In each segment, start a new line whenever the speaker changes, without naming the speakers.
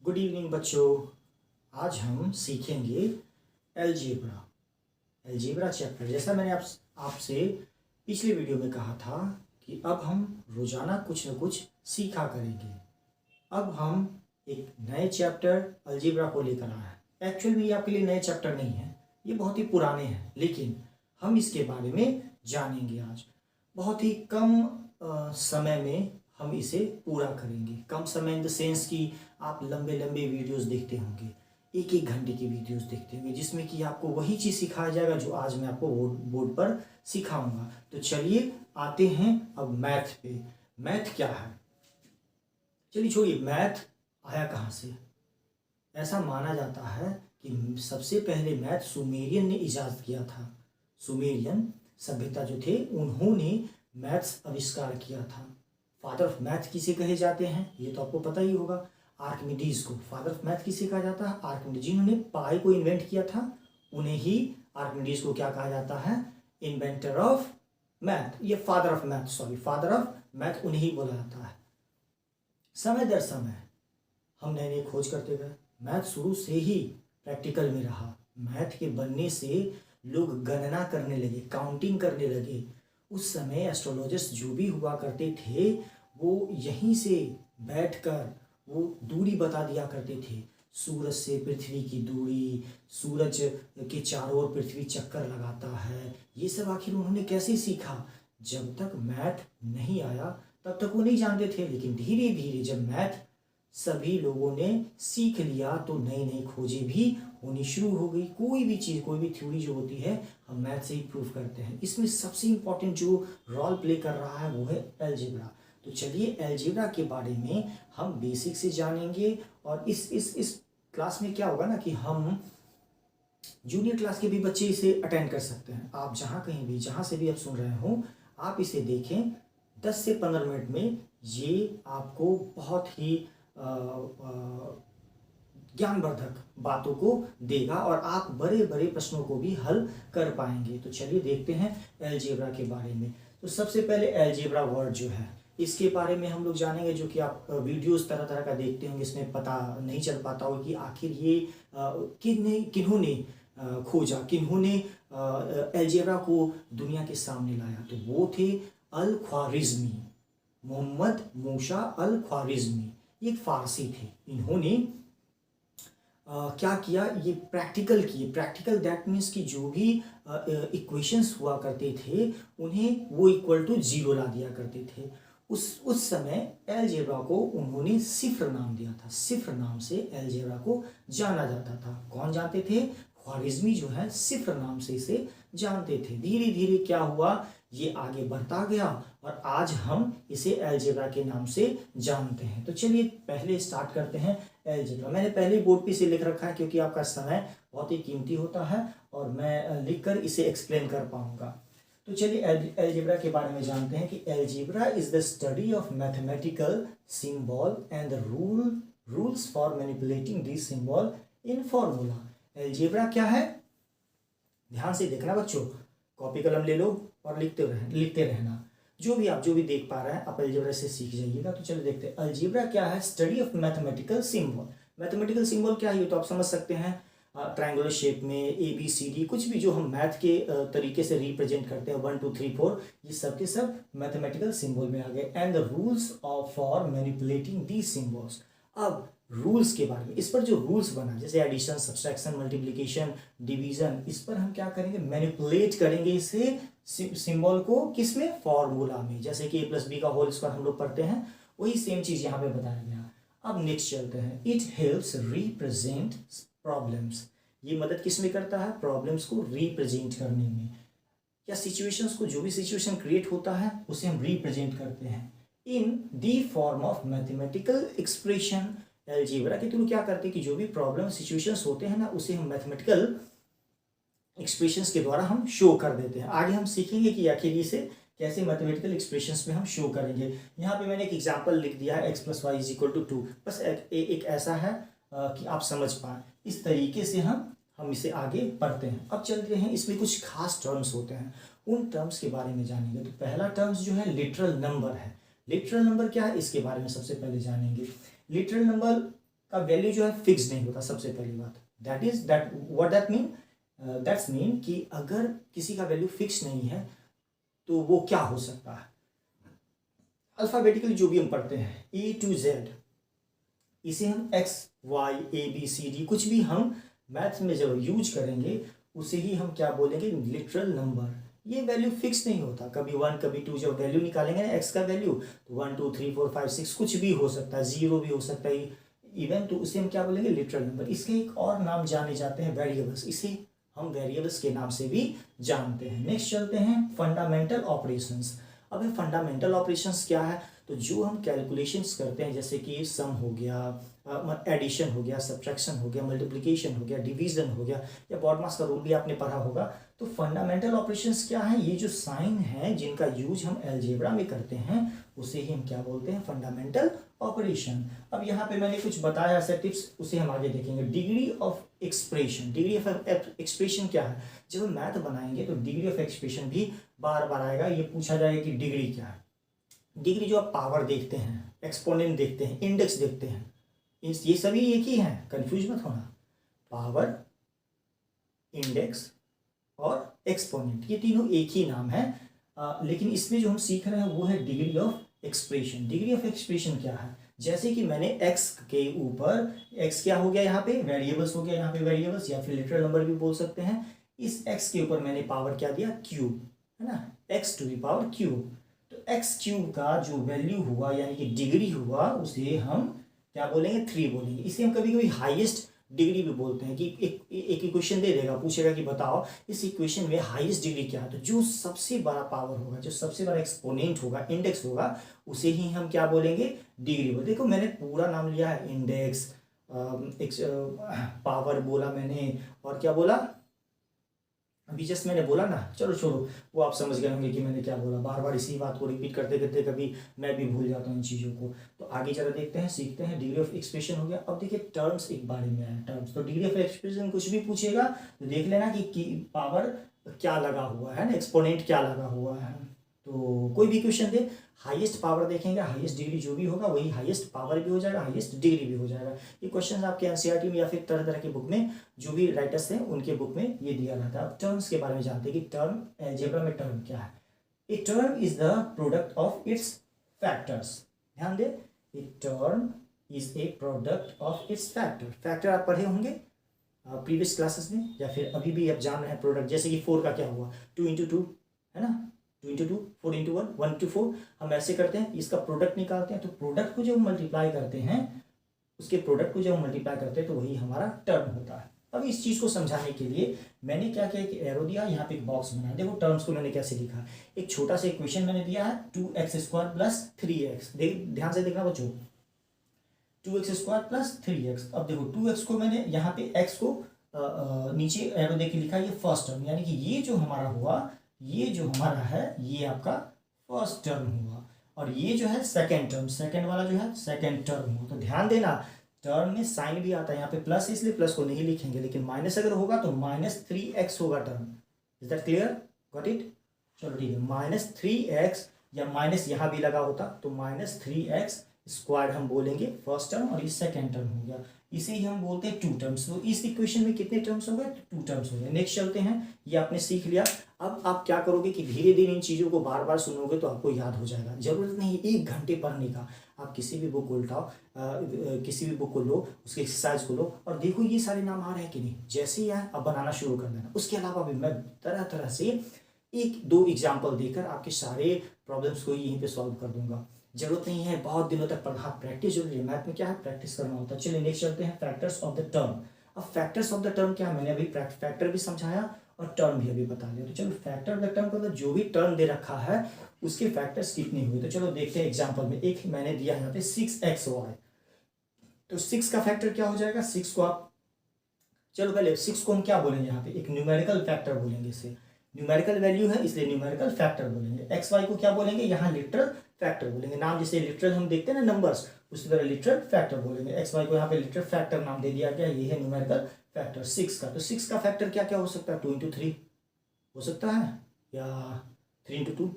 Good evening बच्चों। आज हम सीखेंगे अलजेब्रा। अलजेब्रा चैप्टर, जैसा मैंने आपसे पिछले वीडियो में कहा था कि अब हम रोजाना कुछ न कुछ सीखा करेंगे। अब हम एक नए चैप्टर अलजेब्रा को लेकर आए हैं। एक्चुअल में ये आपके लिए नए चैप्टर नहीं है, ये बहुत ही पुराने हैं, लेकिन हम इसके बारे में जानेंगे आज। बहुत ही कम समय में हम इसे पूरा करेंगे। कम समय इन द सेंस कि आप लंबे लंबे वीडियोस देखते होंगे, एक एक घंटे की वीडियोस देखते होंगे, जिसमें कि आपको वही चीज़ सिखाया जाएगा जो आज मैं आपको बोर्ड पर सिखाऊंगा। तो चलिए आते हैं अब मैथ पे। मैथ क्या है? चलिए छोड़िए, मैथ आया कहाँ से। ऐसा माना जाता है कि सबसे पहले मैथ सुमेरियन ने इजाद किया था। सुमेरियन सभ्यता जो थे, उन्होंने मैथ्स आविष्कार किया था। फादर ऑफ मैथ किसे कहे जाते हैं ये तो आपको पता ही होगा, आर्किमिडीज को। फादर ऑफ मैथ किसे कहा जाता है? आर्किमिडीज, जिन्होंने पाई को इन्वेंट किया था, उन्हें ही आर्किमिडीज को क्या कहा जाता है? इन्वेंटर ऑफ मैथ, ये father of math, sorry father of math उन्हें ही बोला जाता है। समय दर समय हम नए नए खोज करते गए। मैथ शुरू से ही प्रैक्टिकल में रहा। मैथ के बनने से लोग गणना करने लगे, काउंटिंग करने लगे। उस समय एस्ट्रोलॉजिस्ट जो भी हुआ करते थे, वो यहीं से बैठकर वो दूरी बता दिया करते थे। सूरज से पृथ्वी की दूरी, सूरज के चारों ओर पृथ्वी चक्कर लगाता है, ये सब आखिर उन्होंने कैसे सीखा? जब तक मैथ नहीं आया तब तक वो नहीं जानते थे, लेकिन धीरे धीरे जब मैथ सभी लोगों ने सीख लिया तो नई नई खोजें भी होनी शुरू हो गई। कोई भी चीज़, कोई भी थ्योरी जो होती है, हम मैथ से ही प्रूव करते हैं। इसमें सबसे इंपॉर्टेंट जो रोल प्ले कर रहा है वो है अलजेब्रा। तो चलिए अलजेब्रा के बारे में हम बेसिक से जानेंगे। और इस क्लास में क्या होगा ना कि हम जूनियर क्लास के भी बच्चे इसे अटेंड कर सकते हैं। आप जहाँ कहीं भी, जहाँ से भी आप सुन रहे हो, आप इसे देखें। 10 से 15 मिनट में ये आपको बहुत ही ज्ञानवर्धक बातों को देगा और आप बड़े बड़े प्रश्नों को भी हल कर पाएंगे। तो चलिए देखते हैं अलजेब्रा के बारे में। तो सबसे पहले अलजेब्रा वर्ड जो है, इसके बारे में हम लोग जानेंगे, जो कि आप वीडियोस तरह तरह का देखते होंगे, इसमें पता नहीं चल पाता हो कि आखिर ये किन्होंने खोजा, किन्होंने अलजेब्रा को दुनिया के सामने लाया। तो वो थे अल ख्वारिज़मी, मोहम्मद मूसा अल ख्वारिज़मी। ये फारसी थे। इन्होंने क्या किया? ये प्रैक्टिकल किए। प्रैक्टिकल दैट मीन्स कि जो भी इक्वेशंस हुआ करते थे, उन्हें वो इक्वल टू जीरो ला दिया करते थे। उस समय अलजेब्रा को उन्होंने सिफ्र नाम दिया था। सिफ्र नाम से अलजेब्रा को जाना जाता था। कौन जानते थे? ख्वारिज़मी जो है सिफ्र नाम से इसे जानते थे। धीरे धीरे क्या हुआ, ये आगे बढ़ता गया और आज हम इसे अलजेब्रा के नाम से जानते हैं। तो चलिए पहले स्टार्ट करते हैं अलजेब्रा। मैंने पहले बोर्ड पे इसे लिख रखा है क्योंकि आपका समय बहुत ही कीमती होता है और मैं लिखकर इसे एक्सप्लेन कर पाऊंगा। तो चलिए अलजेब्रा के बारे में जानते हैं कि algebra is the study of mathematical symbol and the rules for manipulating this symbol in formula. Algebra क्या है? ध्यान से देखना बच्चों, कॉपी कलम ले लो और लिखते रहना। जो भी देख पा रहे हैं आप अलजेब्रा से सीख जाइएगा। तो चलो देखते हैं अलजेब्रा क्या है। Study of mathematical symbol. Mathematical symbol क्या है ये तो आप समझ सकते हैं। ट्रायंगुलर शेप में ABCD, कुछ भी जो हम मैथ के तरीके से रिप्रेजेंट करते हैं, 1 2 3 4, ये सब के सब मैथमेटिकल सिंबल में आ गए। And the rules of for manipulating these symbols. अब रूल्स के बारे में, इस पर जो रूल्स बना, जैसे एडिशन, सब्सट्रैक्शन, मल्टीप्लिकेशन, डिवीजन, इस पर हम क्या करेंगे? मैनिपुलेट करेंगे इसे सिंबल को। किसमें? फॉर्मूला में। जैसे कि A+B का होल स्क्वायर हम लोग पढ़ते हैं, वही सेम चीज यहाँ पे बताया गया। अब नेक्स्ट चलते हैं। It helps represent problems. ये मदद किस में करता है? प्रॉब्लम्स को रिप्रेजेंट करने में, या सिचुएशंस को, जो भी सिचुएशन क्रिएट होता है उसे हम रिप्रेजेंट करते हैं in the form of mathematical expression. Algebra के थ्रू क्या करते हैं कि जो भी प्रॉब्लम सिचुएशंस होते हैं ना, उसे हम मैथमेटिकल एक्सप्रेशंस के द्वारा हम शो कर देते हैं। आगे हम सीखेंगे कि आखिर इसे कैसे मैथमेटिकल एक्सप्रेशंस में हम शो करेंगे। यहाँ पे मैंने एक एग्जांपल लिख दिया है, x + y = 2। बस एक ऐसा है कि आप समझ पाए। इस तरीके से हम इसे आगे पढ़ते हैं। अब चलते हैं, इसमें कुछ खास टर्म्स होते हैं, उन टर्म्स के बारे में जानेंगे। तो पहला टर्म्स जो है लिटरल नंबर है। लिटरल नंबर क्या है इसके बारे में सबसे पहले जानेंगे। लिटरल नंबर का वैल्यू जो है फिक्स नहीं होता, सबसे पहली बात। That what that mean, that's mean कि अगर किसी का वैल्यू फिक्स नहीं है तो वो क्या हो सकता है। अल्फाबेटिकली जो भी हम पढ़ते हैं A to Z, इसे हम X Y A B C D कुछ भी हम मैथ्स में जब यूज करेंगे उसे ही हम क्या बोलेंगे, लिटरल नंबर। ये वैल्यू फिक्स नहीं होता, कभी 1 कभी 2, जब वैल्यू निकालेंगे ना x का वैल्यू तो 1 2 3 4 5 6 कुछ भी हो सकता है, 0 भी हो सकता है इवन, तो उसे हम क्या बोलेंगे, लिटरल नंबर। इसके एक और नाम जाने जाते हैं वेरिएबल्स, इसे हम वेरिएबल्स के नाम से भी जानते हैं। नेक्स्ट चलते हैं फंडामेंटल ऑपरेशंस। अब ये फंडामेंटल ऑपरेशंस क्या है, तो जो हम कैलकुलेशंस करते हैं जैसे कि सम हो गया, एडिशन हो गया, सब्ट्रैक्शन हो गया, मल्टीप्लिकेशन हो गया, डिवीजन हो गया, या बॉडमास का रूल भी आपने पढ़ा होगा। तो फंडामेंटल ऑपरेशंस क्या है, ये जो साइन है जिनका यूज हम अलजेब्रा में करते हैं उसे ही हम क्या बोलते हैं, फंडामेंटल ऑपरेशन। अब यहाँ पे मैंने कुछ बताया ऐसे टिप्स, उसे हम आगे देखेंगे। Degree of expression, degree of expression क्या है, जब हम मैथ बनाएंगे तो डिग्री ऑफ एक्सप्रेशन भी बार बार आएगा, ये पूछा जाएगा कि डिग्री क्या है। डिग्री जो आप पावर देखते हैं, एक्सपोनेंट देखते हैं, इंडेक्स देखते हैं, ये सभी एक ही हैं, कंफ्यूज मत होना। पावर, इंडेक्स और एक्सपोनेंट, ये तीनों एक ही नाम है, लेकिन इसमें जो हम सीख रहे हैं वो है degree of expression. Degree of expression क्या है, जैसे कि मैंने x के ऊपर, x क्या हो गया यहाँ पे, वेरिएबल्स हो गया यहाँ पे, वेरिएबल्स या फिर लिटरल नंबर भी बोल सकते हैं। इस x के ऊपर मैंने पावर क्या दिया, क्यूब, है ना, x to the power cube. तो एक्स क्यूब का जो वैल्यू हुआ यानी कि डिग्री हुआ उसे हम क्या बोलेंगे, 3 बोलेंगे। इसे हम कभी कभी हाईएस्ट डिग्री भी बोलते हैं कि एक इक्वेशन दे देगा, पूछेगा कि बताओ इस इक्वेशन में हाईएस्ट डिग्री क्या है, तो जो सबसे बड़ा पावर होगा, जो सबसे बड़ा एक्सपोनेंट होगा, इंडेक्स होगा, उसे ही हम क्या बोलेंगे, डिग्री बोल। देखो मैंने पूरा नाम लिया है, इंडेक्स, पावर बोला मैंने, और क्या बोला अभी जस्ट मैंने बोला ना, चलो छोड़ो, वो आप समझ गए होंगे कि मैंने क्या बोला। बार बार इसी बात को रिपीट करते करते कभी मैं भी भूल जाता हूँ इन चीज़ों को। तो आगे चलो देखते हैं, सीखते हैं। डिग्री ऑफ एक्सप्रेशन हो गया। अब देखिए टर्म्स एक बारे में है, टर्म्स। तो डिग्री ऑफ एक्सप्रेशन कुछ भी पूछेगा तो देख लेना कि पावर क्या लगा हुआ है ना, एक्सपोनेंट क्या लगा हुआ है। तो कोई भी क्वेश्चन दे, हाईएस्ट पावर देखेंगे, हाईएस्ट डिग्री जो भी होगा वही हाईएस्ट पावर भी हो जाएगा, हाईएस्ट डिग्री भी हो जाएगा। ये क्वेश्चन आपके एनसीईआरटी में या फिर तरह तरह के बुक में, जो भी राइटर्स हैं उनके बुक में ये दिया रहता है। अब टर्म्स के बारे में जानते हैं कि टर्म, अलजेब्रा में टर्म क्या है। A term is the product of its factors. ध्यान दे, a term is a product of its factor. Factor आप पढ़े होंगे प्रीवियस क्लासेस में, या फिर अभी भी आप जान रहे हैं प्रोडक्ट। जैसे कि 4 का क्या हुआ, 2 इंटू 2, है ना, 2 इंटू 2, 4 इंटू 1, 1 इंटू 4। हम ऐसे करते हैं, इसका प्रोडक्ट निकालते हैं, तो प्रोडक्ट को जब हम मल्टीप्लाई करते हैं, उसके प्रोडक्ट को जब हम मल्टीप्लाई करते हैं तो वही हमारा टर्म होता है। अब इस चीज़ को समझाने के लिए मैंने क्या किया कि एरो दिया, यहाँ पे एक बॉक्स बनाया। देखो टर्म्स को मैंने कैसे लिखा, एक छोटा सा इक्वेशन मैंने दिया है, 2x² प्लस 3x। ध्यान से देखना बच्चों, 2x² प्लस 3x। अब देखो 2x को मैंने यहाँ पे x को नीचे एरो देके लिखा, ये फर्स्ट टर्म, यानी कि ये जो हमारा हुआ, ये जो हमारा है ये आपका फर्स्ट टर्म हुआ, और ये जो है सेकेंड टर्म, सेकेंड वाला जो है सेकेंड टर्म हुआ। तो ध्यान देना, टर्म में साइन भी आता है, यहाँ पे प्लस इसलिए प्लस को नहीं लिखेंगे, लेकिन माइनस अगर होगा तो -3x होगा term. Is that clear, got it? चलो ठीक है, -3x, या माइनस यहाँ भी लगा होता तो -3x² हम बोलेंगे फर्स्ट टर्म, और ये सेकेंड टर्म हो गया। इसे ही हम बोलते हैं 2 टर्म्स। तो इस इक्वेशन में कितने टर्म्स हो गए, 2 टर्म्स हो गए। नेक्स्ट चलते हैं, ये आपने सीख लिया। अब आप क्या करोगे कि धीरे धीरे इन चीज़ों को बार बार सुनोगे तो आपको याद हो जाएगा। जरूरत नहीं 1 घंटे पढ़ने का, आप किसी भी बुक को उल्टाओ, किसी भी बुक को लो, उसके एक्सरसाइज को लो और देखो ये सारे नाम आ रहे हैं कि नहीं। जैसे ही आए अब बनाना शुरू कर देना। उसके अलावा भी मैं तरह तरह से 1-2 एग्जाम्पल देकर आपके सारे प्रॉब्लम्स को यहीं पे सॉल्व कर दूंगा। जरूरत नहीं है बहुत दिनों तक पढ़ना, प्रैक्टिस जरूरी है। मैथ में क्या है, प्रैक्टिस करना होता है। चलिए नेक्स्ट चलते हैं, फैक्टर्स ऑफ द टर्म। अब फैक्टर्स ऑफ द टर्म क्या, मैंने अभी फैक्टर भी समझाया और टर्म भी अभी बता दिया। तो चलो फैक्टर ऑफ द टर्म का मतलब जो भी टर्म दे रखा है उसके फैक्टर्स कितने हुए। तो चलो देखते हैं एग्जाम्पल में। एक मैंने दिया यहाँ पे 6xy, तो 6 का फैक्टर क्या हो जाएगा, 6 को आप, चलो पहले 6 को हम क्या बोलेंगे, यहाँ पे एक न्यूमेरिकल फैक्टर बोलेंगे। इसे न्यूमेरिकल वैल्यू है इसलिए न्यूमेरिकल फैक्टर बोलेंगे। एक्स वाई को क्या बोलेंगे, यहाँ लिटरल फैक्टर बोलेंगे। नाम जैसे लिटरल हम देखते हैं ना नंबर्स, उसी तरह लिटरल फैक्टर बोलेंगे। एक्स वाई को यहाँ पे लिटरल फैक्टर नाम दे दिया गया, ये है न्यूमेरिकल फैक्टर 6 का। तो 6 का फैक्टर क्या क्या हो सकता है, 2 इंटू 3 हो सकता है, या 3 इंटू 2,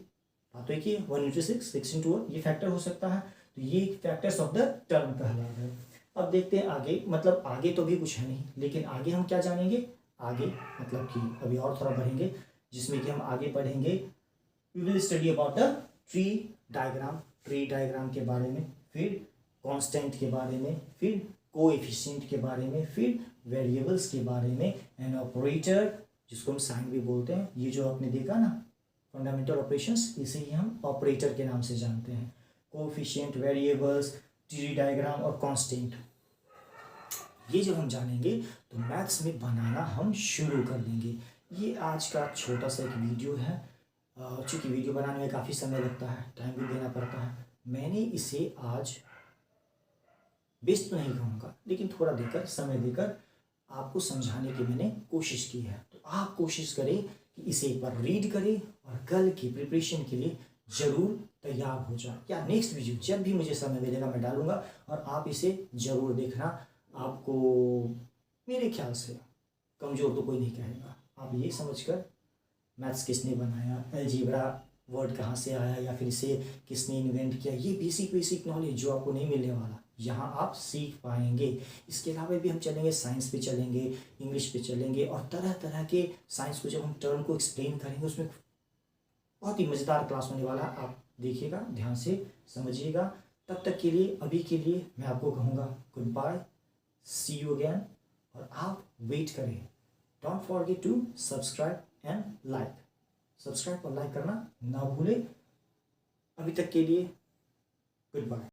बात तो एक ही है, 1 इंटू 6, 6 इंटू 1, ये फैक्टर हो सकता है। तो ये फैक्टर्स ऑफ द टर्म कहलाता है। अब देखते हैं आगे, मतलब आगे तो भी कुछ है नहीं, लेकिन आगे हम क्या जानेंगे, आगे मतलब कि अभी और थोड़ा बढ़ेंगे, जिसमें कि हम आगे पढ़ेंगे we will study about the tree diagram, tree diagram के बारे में, फिर कांस्टेंट के बारे में, फिर कोएफिशिएंट के बारे में, फिर वेरिएबल्स के बारे में, एंड ऑपरेटर जिसको हम साइन भी बोलते हैं। ये जो आपने देखा ना फंडामेंटल ऑपरेशंस, इसे ही हम ऑपरेटर के नाम से जानते हैं। कोएफिशिएंट, वेरिएबल्स, ट्री डायग्राम और कांस्टेंट, ये जब हम जानेंगे तो मैथ्स में बनाना हम शुरू कर देंगे। ये आज का छोटा सा एक वीडियो है। चूँकि वीडियो बनाने में काफ़ी समय लगता है, टाइम भी देना पड़ता है, मैंने इसे आज बेस्ट तो नहीं कहूँगा, लेकिन थोड़ा देकर, समय देकर आपको समझाने की मैंने कोशिश की है। तो आप कोशिश करें कि इसे एक बार रीड करें और कल की प्रिपरेशन के लिए ज़रूर तैयार हो जाए, या नेक्स्ट वीडियो जब भी मुझे समय मिलेगा मैं डालूंगा, और आप इसे ज़रूर देखना। आपको मेरे ख्याल से कमज़ोर तो कोई नहीं कहेगा। आप ये समझकर मैथ्स किसने बनाया, अलजेब्रा वर्ड कहाँ से आया, या फिर इसे किसने इन्वेंट किया, ये बेसिक नॉलेज जो आपको नहीं मिलने वाला, यहाँ आप सीख पाएंगे। इसके अलावा भी हम चलेंगे, साइंस पे चलेंगे, इंग्लिश पे चलेंगे, और तरह तरह के साइंस को जब हम टर्म को एक्सप्लेन करेंगे, उसमें बहुत ही मज़ेदार क्लास होने वाला है। आप देखिएगा, ध्यान से समझिएगा। तब तक के लिए, अभी के लिए मैं आपको कहूँगा good bye, see you again, और आप वेट करें। Don't forget to subscribe and like, subscribe और लाइक करना ना भूलें। अभी तक के लिए गुड बाय।